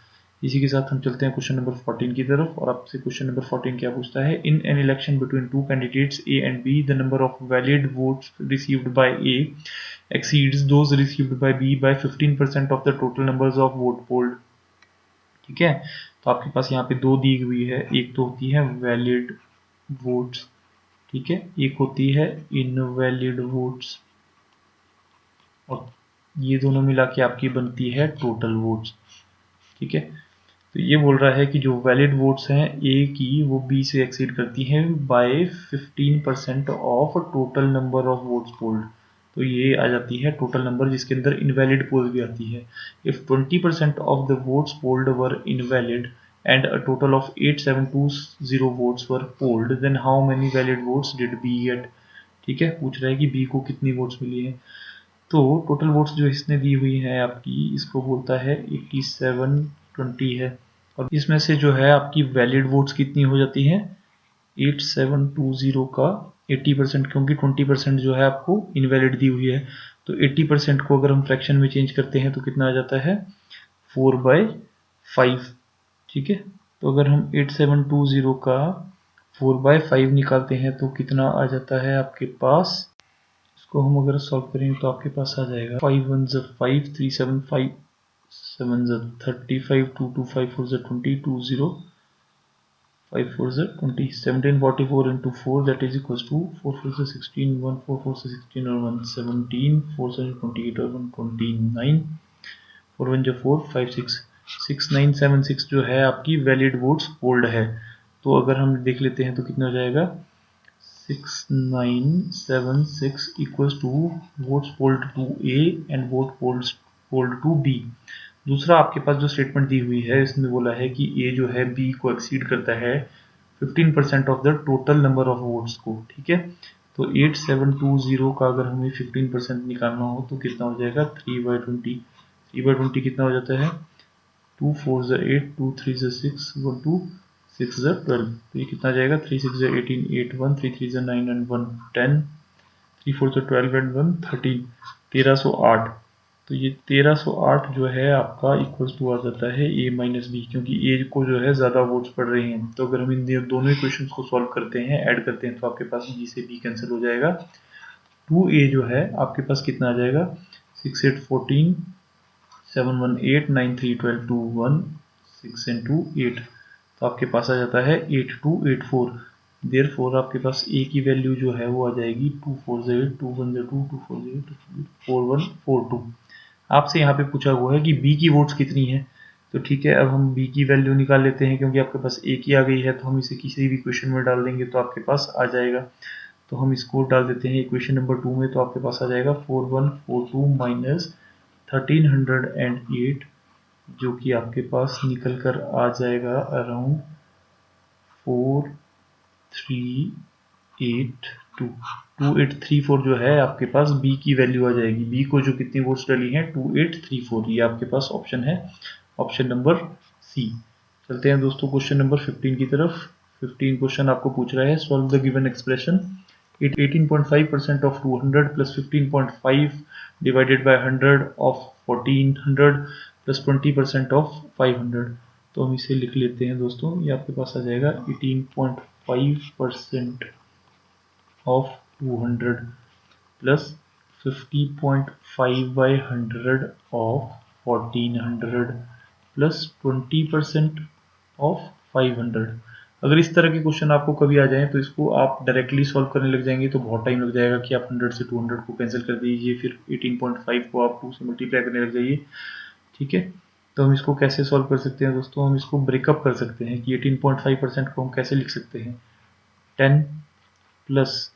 Speaker 1: इसी के साथ हम चलते हैं क्वेश्चन नंबर 14 की तरफ। और आपसे क्वेश्चन नंबर 14 क्या पूछता है, in an election between two candidates A and B the number of valid votes received by A exceeds those received by B by 15% of the total numbers of vote polled, ठीक है। तो आपके पास यहाँ पे दो दी हुई है, एक तो होती है वैलिड वोट्स, ठीक है, एक होती है इनवैलिड वोट्स, और ये दोनों मिला के आपकी बनती है टोटल वोट्स, ठीक है। तो ये बोल रहा है कि जो वैलिड वोट्स हैं ए की वो बी से एक्सीड करती हैं by 15% of total number of votes polled. तो ये आ जाती है टोटल नंबर जिसके अंदर इनवैलिड पोल भी आती है। If 20% of the votes polled were invalid and a total of 8720 votes were polled, then how many valid votes did B get? ठीक है, पूछ रहा है कि B को कितनी वोट्स मिली है। तो टोटल वोट्स जो इसने दी हुई है आपकी, इसको बोलता है 8720 है, और इसमें से जो है आपकी वैलिड वोट्स कितनी हो जाती हैं 8720 का 80%, क्योंकि 20% जो है आपको इनवैलिड दी हुई है। तो 80% को अगर हम फ्रैक्शन में चेंज करते हैं तो कितना आ जाता है 4/5, ठीक है। तो अगर हम 8720 का 4/5 निकालते हैं तो कितना आ जाता है आपके पास, इसको हम अगर सॉल्व करें तो आपके पास आ जाएगा 5 1 5 3 7 5 7 35 2 2 5 4 20 2 0 5 4 20 1744 into 4, that is equals to 4 4 16 1 4 4 16 और 1 17 4 7 28 और 1 29 4 1 4 5 6 6976 जो है आपकी वैलिड वोट्स पोल्ड है। तो अगर हम देख लेते हैं तो कितना हो जाएगा 6976 equals to votes polled to A and vote polled to B। दूसरा आपके पास जो स्टेटमेंट दी हुई है इसमें बोला है कि A जो है B को एक्सीड करता है 15% of the total number of votes को, ठीक है। तो 8720 का अगर हमें 15% निकालना हो तो कितना हो जाएगा, 3/20। 3/20 कितना हो जाता है, 2 4 ज़ा 8, 2 3 ज़ा 6, 1 2 6 ज़ा 12। तो ये कितना जाएगा, 3 6 ज़ा 18, 8 1, 3 3 ज़ा 9 एंड 1 10, 3 4 ज़ा 12 एंड 1 13, 1308। तो ये 1308 जो है आपका इक्वल्स टू आ जाता है a माइनस बी, क्योंकि a को जो है ज़्यादा वोट्स पड़ रहे हैं। तो अगर हम इन दोनों इक्वेशंस को सॉल्व करते हैं, ऐड करते हैं, तो आपके पास b से b कैंसिल हो जाएगा। 2a जो है आपके पास कितना आ जाएगा, 6 8 14, 7 1 8, 9 3 12, 2 1, 6 and 2 8। तो आपके पास आ जाता है 8284। देयरफॉर आपके पास a की वैल्यू जो है वो आ जाएगी 2 4 0 2 1 0 2 2 4 0 2 4 1 4 2। आपसे यहाँ पे पूछा हुआ है कि b की वोट्स कितनी है, तो ठीक है, अब हम b की वैल्यू निकाल लेते हैं, क्योंकि आपके पास a की आ गई है तो हम इसे किसी भी इक्वेशन में डाल देंगे तो आपके पास आ जाएगा। तो हम इसको डाल देते हैं इक्वेशन नंबर 2 में, तो आपके पास आ जाएगा 4142 माइनस 1308, जो कि आपके पास निकल कर आ जाएगा अराउंड 2834 जो है आपके पास b की वैल्यू आ जाएगी। b को जो कितनी वोट्स डली हैं, 2834, ये आपके पास ऑप्शन है, ऑप्शन नंबर सी। चलते हैं दोस्तों क्वेश्चन नंबर 15 की तरफ। 15 क्वेश्चन आपको पूछ रहा है, solve the given expression. 18.5% of 200 plus 15.5 divided by 100 of 1400 plus 20% of 500। तो हम इसे लिख लेते हैं दोस्तों, ये आपके पास आ जाएगा 18.5% of 200 plus 50.5 by 100 of 1400 plus 20% of 500। अगर इस तरह के क्वेश्चन आपको कभी आ जाएं तो इसको आप डायरेक्टली सॉल्व करने लग जाएंगे तो बहुत टाइम लग जाएगा कि आप 100 से 200 को कैंसिल कर दीजिए, फिर 18.5 को आप 2 से मल्टीप्लाई करने लग जाइए, ठीक है। तो हम इसको कैसे सॉल्व कर सकते हैं दोस्तों, हम इसको ब्रेकअप कर सकते हैं कि 18.5% को हम कैसे लिख सकते हैं, 10 प्लस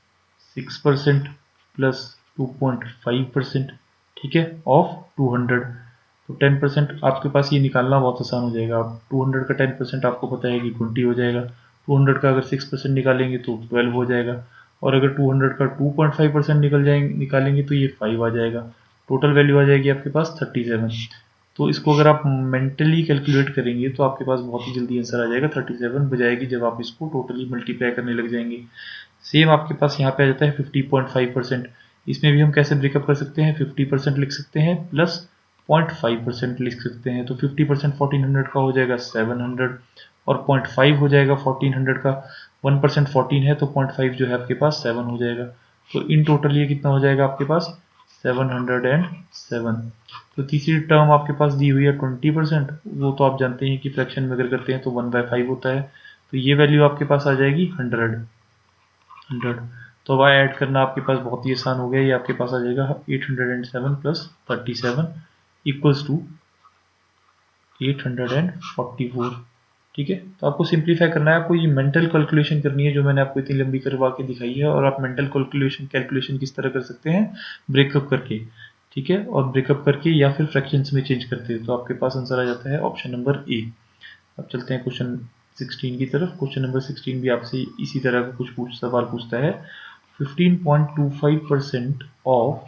Speaker 1: 6% प्लस 2.5%, ठीक है, ऑफ 200। तो 10% आपके पास ये निकालना बहुत आसान हो जाएगा। आप 200 का 10% आपको पता है कि 20 हो जाएगा, 200 का अगर 6% निकालेंगे तो 12 हो जाएगा, और अगर 200 का 2.5% निकालेंगे तो ये 5 आ जाएगा। टोटल वैल्यू आ जाएगी आपके पास 37। तो इसको अगर आप मेंटली कैलकुलेट करेंगे तो आपके पास बहुत ही जल्दी आंसर आ जाएगा, 37 बजाएगी जब आप इसको टोटली मल्टीप्लाई करने लग जाएंगे। सेम आपके पास यहाँ पे आ जाता है 50.5%। इसमें भी हम कैसे ब्रेकअप कर सकते हैं, 50% लिख सकते हैं प्लस 0.5% लिख सकते हैं। तो 50% 1400 का हो जाएगा 700, और 0.5 हो जाएगा 1400 का। 1% 14 है तो 0.5 जो है आपके पास 7 हो जाएगा। तो इन टोटल ये कितना हो जाएगा आपके पास, 707। तो तीसरी टर्म आपके पास दी हुई है 20%, वो तो आप जानते हैं कि फ्रैक्शन में अगर करते हैं तो 1/5 होता है। तो ये वैल्यू आपके पास आ जाएगी 100। तो अब ऐड करना आपके पास बहुत ही आसान हो गया, ये आपके पास आ जाएगा 807 प्लस 37 इक्वल्स टू 844, ठीक है। तो आपको सिंप्लीफाई करना है, आपको ये मेंटल कैलकुलेशन करनी है जो मैंने आपको इतनी लंबी करवा के दिखाई है, और आप मेंटल कैलकुलेशन किस तरह कर सकते हैं, ब्रेकअप करके, ठीक है, और ब्रेकअप करके या फिर फ्रैक्शंस में चेंज करते हैं। तो आपके पास आंसर आ जाता है ऑप्शन नंबर ए। अब चलते हैं क्वेश्चन 16 की तरफ। क्वेश्चन नंबर 16 भी आपसे इसी तरह का कुछ सवाल पूछता है। 15.25% ऑफ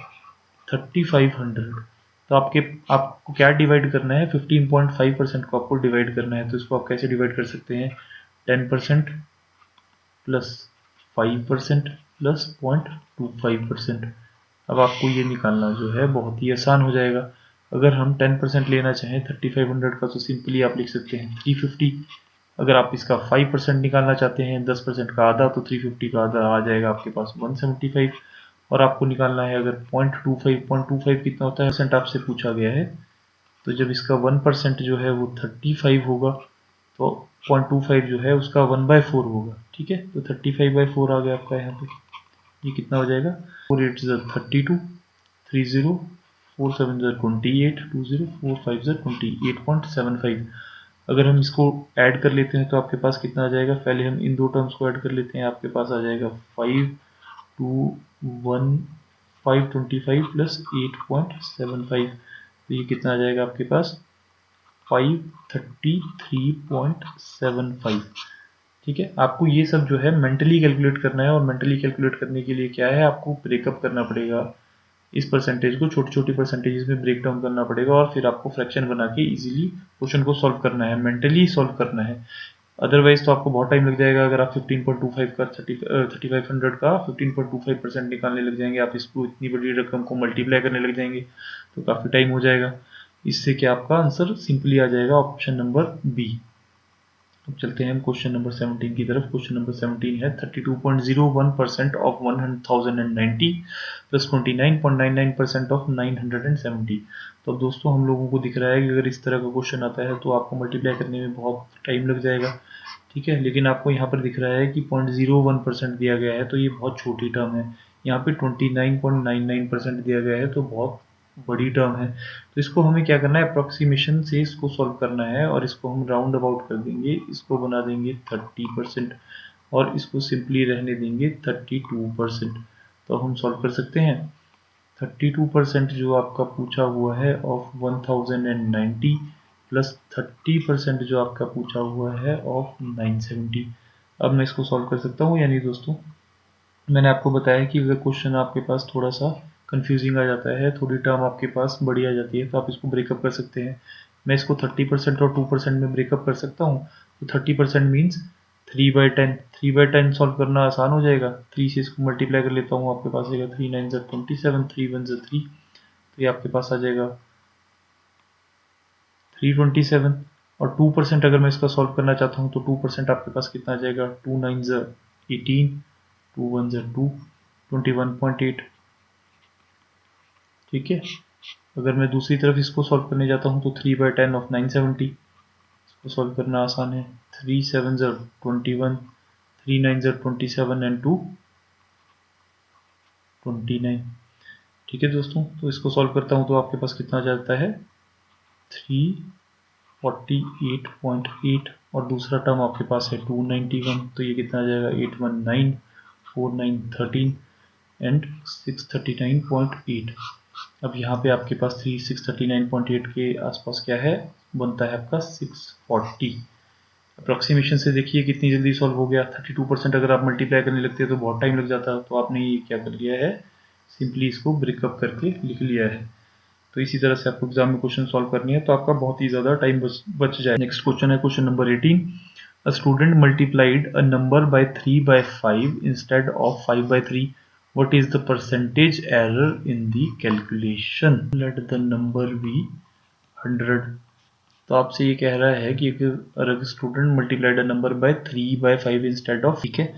Speaker 1: 3500। तो आपको क्या डिवाइड करना है, 15.5% को आपको डिवाइड करना है। तो इसको आप कैसे डिवाइड कर सकते हैं, 10% प्लस 5% प्लस 0.25%। अब आपको ये निकालना जो है बहुत ही आसान हो जाएगा। अगर हम 10% लेना चाहें 3500 का तो सिंपली आप लिख सकते हैं 350। अगर आप इसका 5% निकालना चाहते हैं, 10% का आधा, तो 350 का आधा आ जाएगा आपके पास 175। और आपको निकालना है अगर 0.25 कितना होता है परसेंट आपसे पूछा गया है, तो जब इसका 1% जो है वो 35 होगा तो 0.25 जो है उसका 1/4 होगा, ठीक है। तो 35/4 आ गया आपका यहाँ पे। ये कितना हो जाएगा, 4 8 32, 30, 4 7 28, 20, 4 5 28.75। अगर हम इसको ऐड कर लेते हैं तो आपके पास कितना आ जाएगा, पहले हम इन दो टर्म्स को ऐड कर लेते हैं। आपके पास आ जाएगा 5 2 1 525 प्लस 8.75। तो ये कितना आ जाएगा आपके पास, 533.75, ठीक है, आपको ये सब जो है मेंटली कैलकुलेट करना है, और मेंटली कैलकुलेट करने के लिए क्या है, आपको ब्रेकअप करना पड़ेगा, इस परसेंटेज को छोटी छोटी परसेंटेजेस में ब्रेक डाउन करना पड़ेगा, और फिर आपको फ्रैक्शन बना के इजीली क्वेश्चन को सॉल्व करना है, मेंटली सॉल्व करना है। अदरवाइज तो आपको बहुत टाइम लग जाएगा। अगर आप 15.25 का 3500 का 15.25% निकालने लग जाएंगे, आप इसको इतनी बड़ी रकम को मल्टीप्लाई करने लग जाएंगे तो काफ़ी टाइम हो जाएगा। इससे क्या आपका आंसर सिंपली आ जाएगा ऑप्शन नंबर बी। अब चलते हैं हम क्वेश्चन नंबर 17 की तरफ। क्वेश्चन नंबर 17 है 32.01% ऑफ 1090 प्लस 29.99% ऑफ 970। तो अब दोस्तों हम लोगों को दिख रहा है कि अगर इस तरह का क्वेश्चन आता है तो आपको मल्टीप्लाई करने में बहुत टाइम लग जाएगा, ठीक है। लेकिन आपको यहाँ पर दिख रहा है कि 0.01% दिया गया है, तो ये बहुत छोटी टर्म है। यहाँ पे 29.99% दिया गया है, तो बहुत बड़ी टर्म है। तो इसको हमें क्या करना है, अप्रोक्सीमेशन से इसको सॉल्व करना है, और इसको हम राउंड अबाउट कर देंगे, इसको बना देंगे 30%, और इसको सिंपली रहने देंगे 32%। तो हम सॉल्व कर सकते हैं। 32% जो आपका पूछा हुआ है ऑफ 1090 प्लस 30% जो आपका पूछा हुआ है ऑफ 970। अब मैं इसको सॉल्व कर सकता हूँ या नहीं दोस्तों? मैंने आपको बताया कि अगर क्वेश्चन आपके पास थोड़ा सा कंफ्यूजिंग आ जाता है, थोड़ी टर्म आपके पास बड़ी आ जाती है, तो आप इसको ब्रेकअप कर सकते हैं। मैं इसको 30% और 2% में ब्रेकअप कर सकता हूँ। तो 30% मीन्स 3/10। 3/10 सॉल्व करना आसान हो जाएगा। 3 से इसको मल्टीप्लाई कर लेता हूँ, आपके पास आएगा 3 9 27, 3 1 3, तो ये आपके पास आ जाएगा 327। और 2% अगर मैं इसका सॉल्व करना चाहता हूँ तो 2% आपके पास कितना आ जाएगा, 2 9 18, 2 1 2, 21.8, ठीक है। अगर मैं दूसरी तरफ इसको सॉल्व करने जाता हूँ तो 3/10 ऑफ 970, इसको सॉल्व करना आसान है। 3 7 21, 3 9 27 एंड 2 29, ठीक है दोस्तों। तो इसको सॉल्व करता हूँ तो आपके पास कितना आ जाता है, 348.8, और दूसरा टर्म आपके पास है 291, तो ये कितना आ जाएगा 819, 49 13 एंड 639.8। अब यहाँ पे आपके पास 639.8 के आसपास क्या है, बनता है आपका 640। अप्रोक्सीमेशन से देखिए कितनी जल्दी सॉल्व हो गया। 32% अगर आप मल्टीप्लाई करने लगते हैं तो बहुत टाइम लग जाता, तो आपने ये क्या कर लिया है, सिंपली इसको ब्रेकअप करके लिख लिया है। तो इसी तरह से आपको एग्जाम में क्वेश्चन सॉल्व करनी है तो आपका बहुत ही ज़्यादा टाइम बच जाए। नेक्स्ट क्वेश्चन है question number 18। A student multiplied a number by 3/5 instead of 5/3. What is the percentage error in the calculation? Let the number be 100. तो आपसे ये कह रहा है कि अगर student multiplied a number by 3/5 instead of, ठीक है,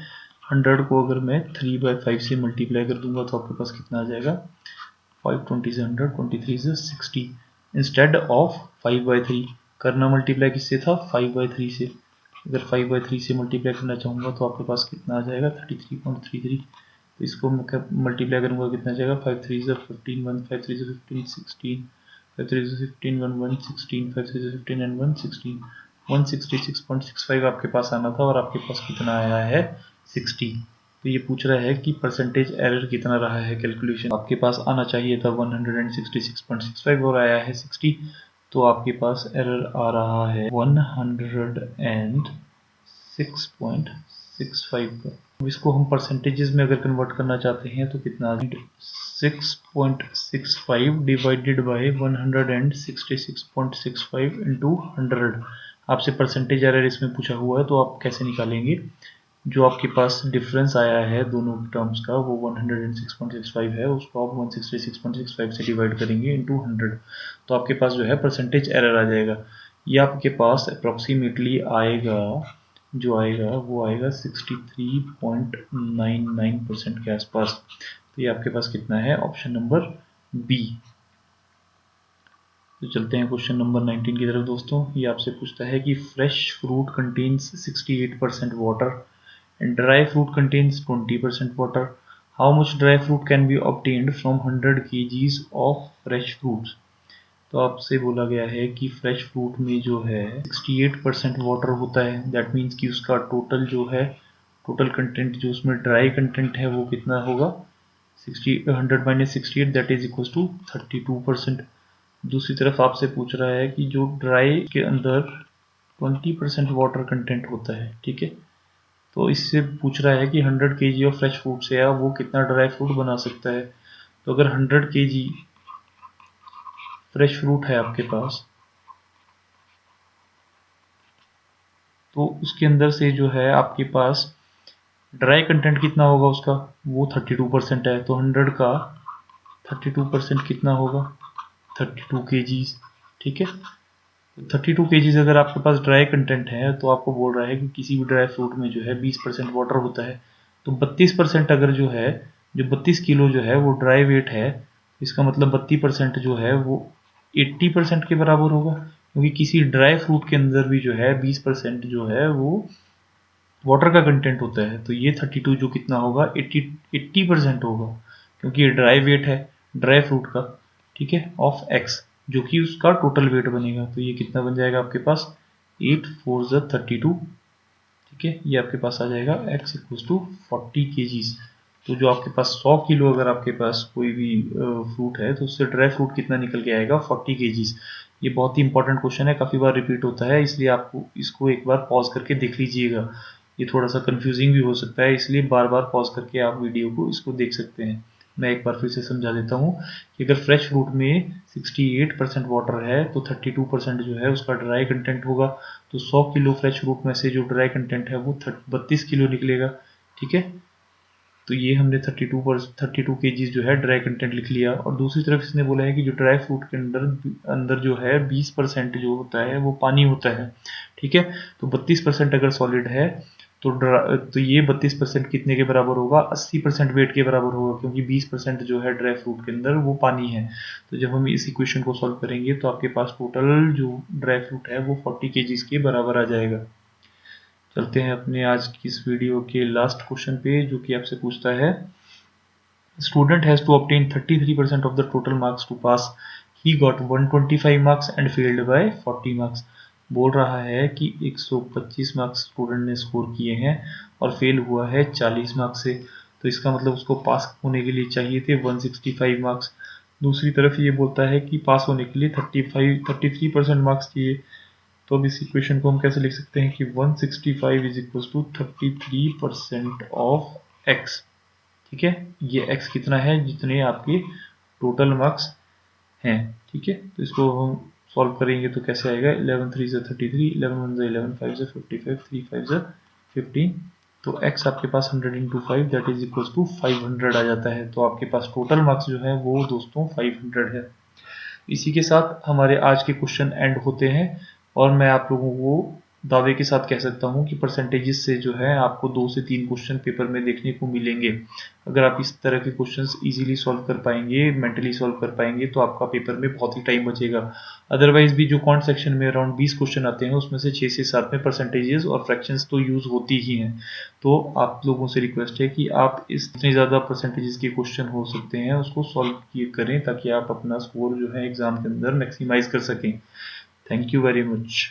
Speaker 1: 100 को अगर मैं 3/5 से मल्टीप्लाई कर दूंगा तो आपके पास कितना आ जाएगा, 520 से 100, 23 से 60 इंस्टेड ऑफ 5/3। करना मल्टीप्लाई किससे था, 5/3 से। अगर 5/3 से मल्टीप्लाई करना चाहूँगा तो आपके पास कितना आ जाएगा, 33.33। तो इसको मल्टीप्लाई करूँगा कितना जाएगा, 5 3 से 15 1, 5 3 से 15 16, 5 3 से 15 1 1 16, 5 3 से 15 and 1 16, 166.65 आपके पास आना था, और आपके पास कितना आया है, 60। तो ये पूछ रहा है कि परसेंटेज एरर कितना रहा है कैलकुलेशन। आपके पास आना चाहिए था 166.65 और आया है 60, तो आपके पास एरर आ रहा है 106.65 का। अब इसको हम परसेंटेजेस में अगर कन्वर्ट करना चाहते हैं तो कितना, 6.65 डिवाइडेड बाय 166.65 इंटू 100। आपसे परसेंटेज एरर इसमें पूछा हुआ है, तो आप कैसे निकालेंगे, जो आपके पास डिफरेंस आया है दोनों टर्म्स का वो 106.65 है, उसको आप 166.65 से डिवाइड करेंगे इंटू 100, तो आपके पास जो है परसेंटेज एरर आ जाएगा। ये आपके पास अप्रोक्सीमेटली आएगा, जो आएगा वो आएगा 63.99% के आसपास। तो ये आपके पास कितना है, ऑप्शन नंबर बी। तो चलते हैं क्वेश्चन नंबर 19 की तरफ दोस्तों। ये आपसे पूछता है कि fresh fruit contains 68% water and dry fruit contains 20% water. How much dry fruit can be obtained from 100 kgs of fresh fruits? तो आपसे बोला गया है कि फ्रेश फ्रूट में जो है 68% वाटर होता है, दैट मीन्स कि उसका टोटल जो है, टोटल कंटेंट जो उसमें ड्राई कंटेंट है वो कितना होगा, 100 minus 68 that is equal to 32%। दूसरी तरफ आपसे पूछ रहा है कि जो ड्राई के अंदर 20% वाटर कंटेंट होता है, ठीक है, तो इससे पूछ रहा है कि 100 kg ऑफ फ्रेश फ्रूट से वो कितना ड्राई फ्रूट बना सकता है। तो अगर 100 kg फ्रेश फ्रूट है आपके पास, तो उसके अंदर से जो है आपके पास ड्राई कंटेंट कितना होगा उसका, वो 32% है। तो 100 का 32% कितना होगा, 32 kgs। ठीक है, 32 kgs अगर आपके पास ड्राई कंटेंट है तो आपको बोल रहा है कि किसी भी ड्राई फ्रूट में जो है 20% वाटर होता है। तो 32% अगर जो है, जो 32 किलो जो है वो ड्राई वेट है, इसका मतलब 32% जो है वो 80% के बराबर होगा, क्योंकि किसी ड्राई फ्रूट के अंदर भी जो है 20% जो है वो वाटर का कंटेंट होता है। तो ये 32 जो कितना होगा, 80% होगा, क्योंकि ये ड्राई वेट है ड्राई फ्रूट का। ठीक है, ऑफ एक्स, जो कि उसका टोटल वेट बनेगा। तो ये कितना बन जाएगा आपके पास, 8 4 32। ठीक है, ये आपके पास आ जाएगा x इक्वल्स टू 40 kgs। तो जो आपके पास 100 किलो अगर आपके पास कोई भी फ्रूट है, तो उससे ड्राई फ्रूट कितना निकल के आएगा, 40 kgs। ये बहुत ही इंपॉर्टेंट क्वेश्चन है, काफ़ी बार रिपीट होता है, इसलिए आपको इसको एक बार पॉज करके देख लीजिएगा। ये थोड़ा सा कंफ्यूजिंग भी हो सकता है, इसलिए बार बार पॉज करके आप वीडियो को इसको देख सकते हैं। मैं एक बार फिर से समझा देता हूँ कि अगर फ्रेश फ्रूट में 68% वाटर है तो 32% जो है उसका ड्राई कंटेंट होगा। तो 100 किलो फ्रेश फ्रूट में से जो ड्राई कंटेंट है वो 32 किलो निकलेगा। ठीक है, तो ये हमने 32 केजीज जो है ड्राई कंटेंट लिख लिया। और दूसरी तरफ इसने बोला है कि जो ड्राई फ्रूट के अंदर अंदर जो है 20% जो होता है वो पानी होता है। ठीक है, तो 32% अगर सॉलिड है तो ये 32% कितने के बराबर होगा, 80% वेट के बराबर होगा, क्योंकि 20% जो है ड्राई फ्रूट के अंदर वो पानी है। तो जब हम इस इक्वेशन को सॉल्व करेंगे तो आपके पास टोटल जो ड्राई फ्रूट है वो 40 केजीज के बराबर आ जाएगा। चलते हैं अपने आज की इस वीडियो के लास्ट क्वेश्चन पे, जो कि आपसे पूछता है, student has to obtain 33% of the total marks to pass, he got 125 marks and failed by 40 marks. बोल रहा है कि 125 मार्क्स स्टूडेंट ने स्कोर किए हैं और फेल हुआ है 40 मार्क्स से। तो इसका मतलब उसको पास होने के लिए चाहिए थे 165 मार्क्स। दूसरी तरफ ये बोलता है कि पास होने के लिए 33% मार्क्स चाहिए। तो अब इस इक्वेशन को हम कैसे लिख सकते हैं कि 165 is equal to 33% of x. ठीक है, ये एक्स कितना है, जितने आपके टोटल मार्क्स हैं। ठीक है, तो इसको हम सॉल्व करेंगे तो कैसे आएगा, 11 3 33, 11 1 11, 5 55, 3 5 15। तो x आपके पास 100 into 5 that is equal to 500 आ जाता है। तो आपके पास टोटल मार्क्स जो है वो दोस्तों 500 है। इसी के साथ हमारे आज के क्वेश्चन एंड होते हैं, और मैं आप लोगों को दावे के साथ कह सकता हूं कि परसेंटेजेस से जो है आपको 2 से 3 क्वेश्चन पेपर में देखने को मिलेंगे। अगर आप इस तरह के क्वेश्चंस इजीली सॉल्व कर पाएंगे, मेंटली सॉल्व कर पाएंगे, तो आपका पेपर में बहुत ही टाइम बचेगा। अदरवाइज भी जो कॉन्ट सेक्शन में अराउंड 20 क्वेश्चन आते हैं उसमें से 6 से 7 में परसेंटेजेस और फ्रैक्शंस तो यूज होती ही हैं। तो आप लोगों से रिक्वेस्ट है कि आप इतने ज़्यादा परसेंटेजेस के क्वेश्चन हो सकते हैं उसको सॉल्व करें, ताकि आप अपना स्कोर जो है एग्जाम के अंदर मैक्सिमाइज कर सकें। Thank you very much.